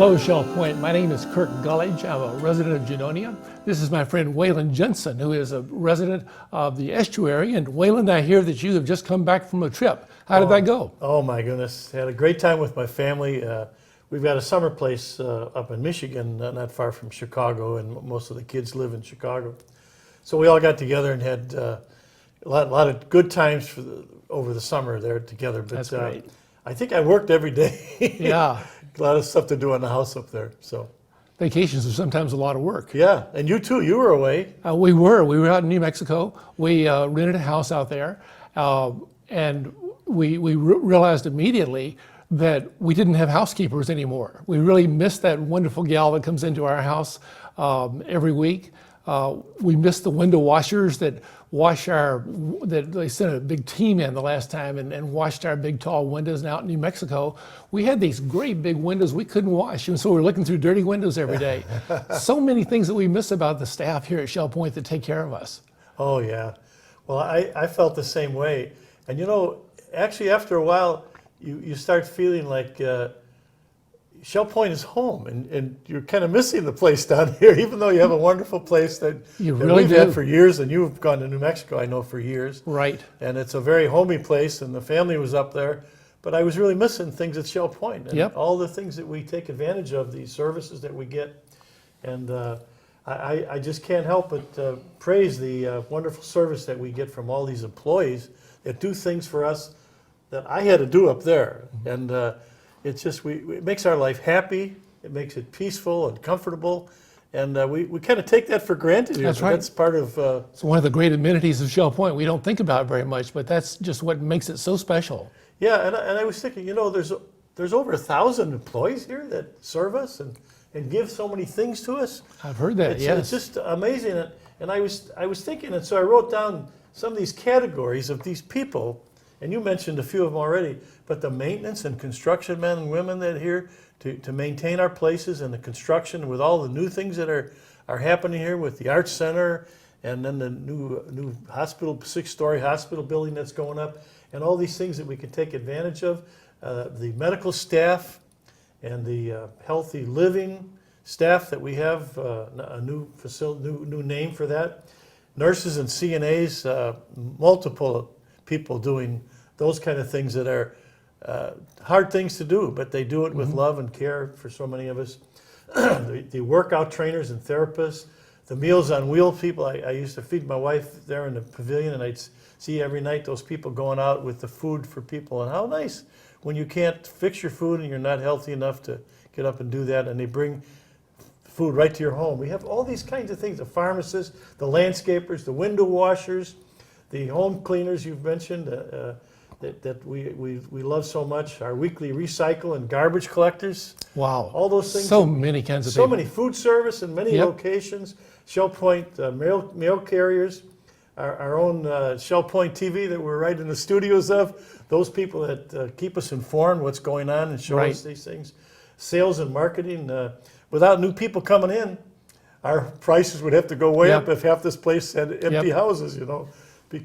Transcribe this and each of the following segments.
Hello, Shell Point. My name is Kirk Gullidge. I'm a resident of Junonia. This is my friend Waylon Jensen, who is a resident of the estuary. And Waylon, I hear that you have just come back from a trip. How did that go? Oh my goodness, had a great time with my family. We've got a summer place up in Michigan, not far from Chicago, and most of the kids live in Chicago. So we all got together and had a lot of good times over the summer there together. But That's great. I think I worked every day. Yeah. A lot of stuff to do in the house up there. So Vacations are sometimes a lot of work. yeah, and you too. You were away. We were out in New Mexico. We rented a house out there, and we realized immediately that we didn't have housekeepers anymore. We really missed that wonderful gal that comes into our house every week. We missed the window washers that they sent a big team in the last time and washed our big tall windows. And out in New Mexico, we had these great big windows we couldn't wash, and so we're looking through dirty windows every day. So many things that we miss about the staff here at Shell Point that take care of us. Oh yeah. Well, I felt the same way. And you know, actually after a while, you start feeling like Shell Point is home, and you're kind of missing the place down here, even though you have a wonderful place that really we've do. had for years, and you've gone to New Mexico, I know, for years. Right. And it's a very homey place, and the family was up there. But I was really missing things at Shell Point, and Yep. all the things that we take advantage of, the services that we get. And I just can't help but praise the wonderful service that we get from all these employees that do things for us that I had to do up there. And it's just, it makes our life happy, it makes it peaceful and comfortable, and we kind of take that for granted here. That's but right. That's part of, It's one of the great amenities of Shell Point. We don't think about it very much, but that's just what makes it so special. yeah, and I was thinking, you know, there's over 1,000 employees here that serve us and give so many things to us. I've heard that, It's, yes. it's just amazing. And I was thinking, and so I wrote down some of these categories of these people, and you mentioned a few of them already, but the maintenance and construction men and women that are here to maintain our places and the construction with all the new things that are happening here with the Arts Center and then the new hospital, 6-story hospital building that's going up, and all these things that we can take advantage of. The medical staff and the healthy living staff that we have, a new facility, new name for that. Nurses and CNAs, multiple people doing those kind of things that are hard things to do, but they do it with love and care for so many of us. The workout trainers and therapists, the Meals on Wheels people. I used to feed my wife there in the pavilion, and I'd see every night those people going out with the food for people. And how nice when you can't fix your food and you're not healthy enough to get up and do that, and they bring food right to your home. We have all these kinds of things, the pharmacists, the landscapers, the window washers, the home cleaners you've mentioned, that we love so much, our weekly recycle and garbage collectors. Wow. All those things. So many kinds of So people. many food service in many Yep. locations, Shell Point mail carriers, our own Shell Point TV that we're right in the studios of, those people that keep us informed what's going on and show Right. us these things. Sales and marketing, without new people coming in, our prices would have to go way Yep. up if half this place had empty Yep. houses, you know,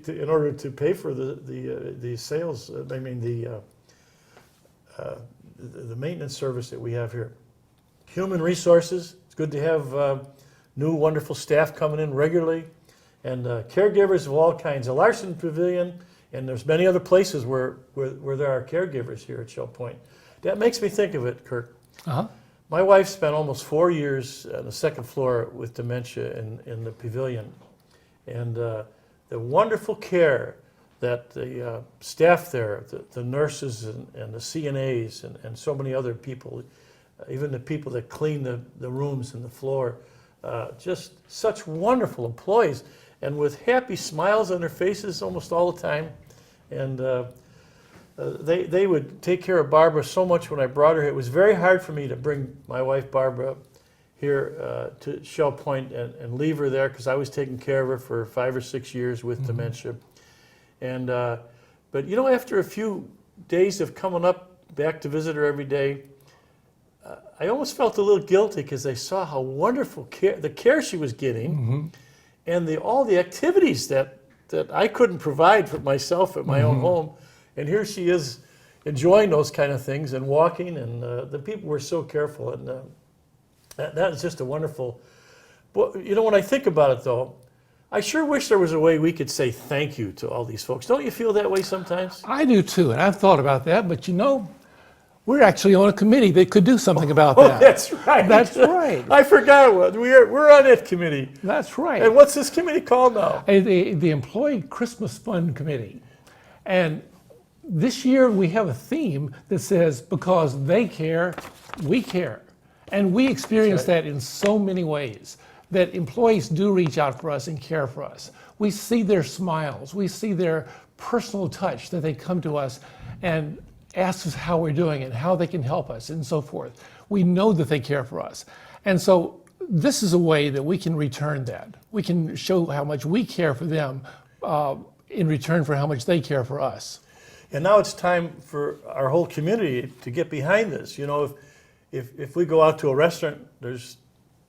in order to pay for the sales, I mean the maintenance service that we have here. Human resources, it's good to have new wonderful staff coming in regularly, and caregivers of all kinds. The Larson Pavilion, and there's many other places where there are caregivers here at Shell Point. That makes me think of it, Kirk. Uh-huh. My wife spent almost 4 years on the second floor with dementia in the pavilion, and the wonderful care that the staff there, the nurses and the CNAs and so many other people, even the people that clean the rooms and the floor, just such wonderful employees, and with happy smiles on their faces almost all the time. And they would take care of Barbara so much when I brought her here. It was very hard for me to bring my wife Barbara here to Shell Point and leave her there, because I was taking care of her for 5 or 6 years with dementia. And but you know, after a few days of coming up back to visit her every day, I almost felt a little guilty, because I saw how wonderful the care she was getting, and all the activities that I couldn't provide for myself at my own home. And here she is, enjoying those kind of things and walking, and the people were so careful, and that is just a wonderful. Well, when I think about it, though, I sure wish there was a way we could say thank you to all these folks. Don't you feel that way sometimes? I do too, and I've thought about that, but we're actually on a committee that could do something about Oh, that. that's right. That's right. I forgot what we're on that committee. That's right. And what's this committee called now? The Employee Christmas Fund Committee. And this year we have a theme that says, because they care, we care. And we experience That's right. that in so many ways, that employees do reach out for us and care for us. We see their smiles, we see their personal touch, that they come to us and ask us how we're doing and how they can help us and so forth. We know that they care for us. And so this is a way that we can return that. We can show how much we care for them in return for how much they care for us. And now it's time for our whole community to get behind this. If we go out to a restaurant, there's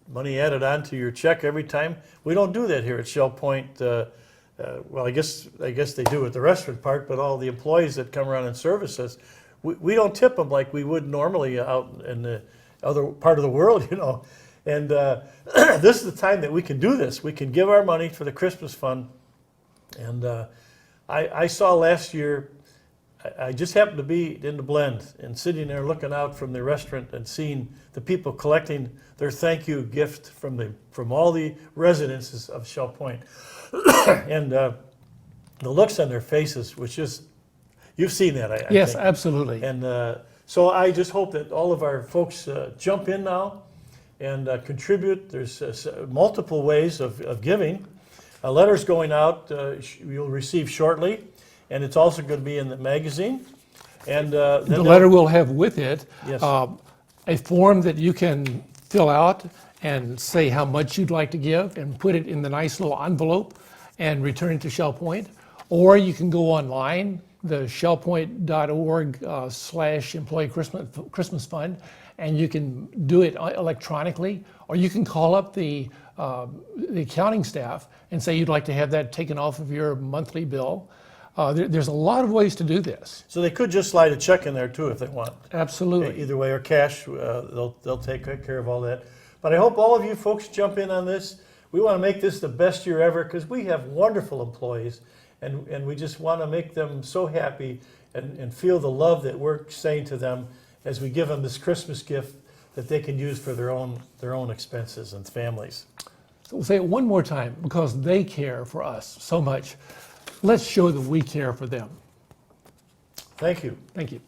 money added onto your check every time. We don't do that here at Shell Point. Well, I guess they do at the restaurant part, but all the employees that come around and service us, we don't tip them like we would normally out in the other part of the world, And this is the time that we can do this. We can give our money for the Christmas fund. And I saw last year, I just happened to be in the Blend and sitting there looking out from the restaurant and seeing the people collecting their thank you gift from all the residences of Shell Point. And the looks on their faces was just, you've seen that, I Yes, think. absolutely. And so I just hope that all of our folks jump in now and contribute. There's multiple ways of giving. A letter's going out, you'll receive shortly, and it's also going to be in the magazine. And The letter will have with it Yes. a form that you can fill out and say how much you'd like to give and put it in the nice little envelope and return it to Shell Point. Or you can go online, the shellpoint.org /employee Christmas fund, and you can do it electronically, or you can call up the accounting staff and say you'd like to have that taken off of your monthly bill. There's a lot of ways to do this. So they could just slide a check in there too if they want. Absolutely. Either way, or cash, they'll take care of all that. But I hope all of you folks jump in on this. We want to make this the best year ever because we have wonderful employees, and we just want to make them so happy and feel the love that we're saying to them as we give them this Christmas gift that they can use for their own expenses and families. So we'll say it one more time, because they care for us so much. Let's show that we care for them. Thank you. Thank you.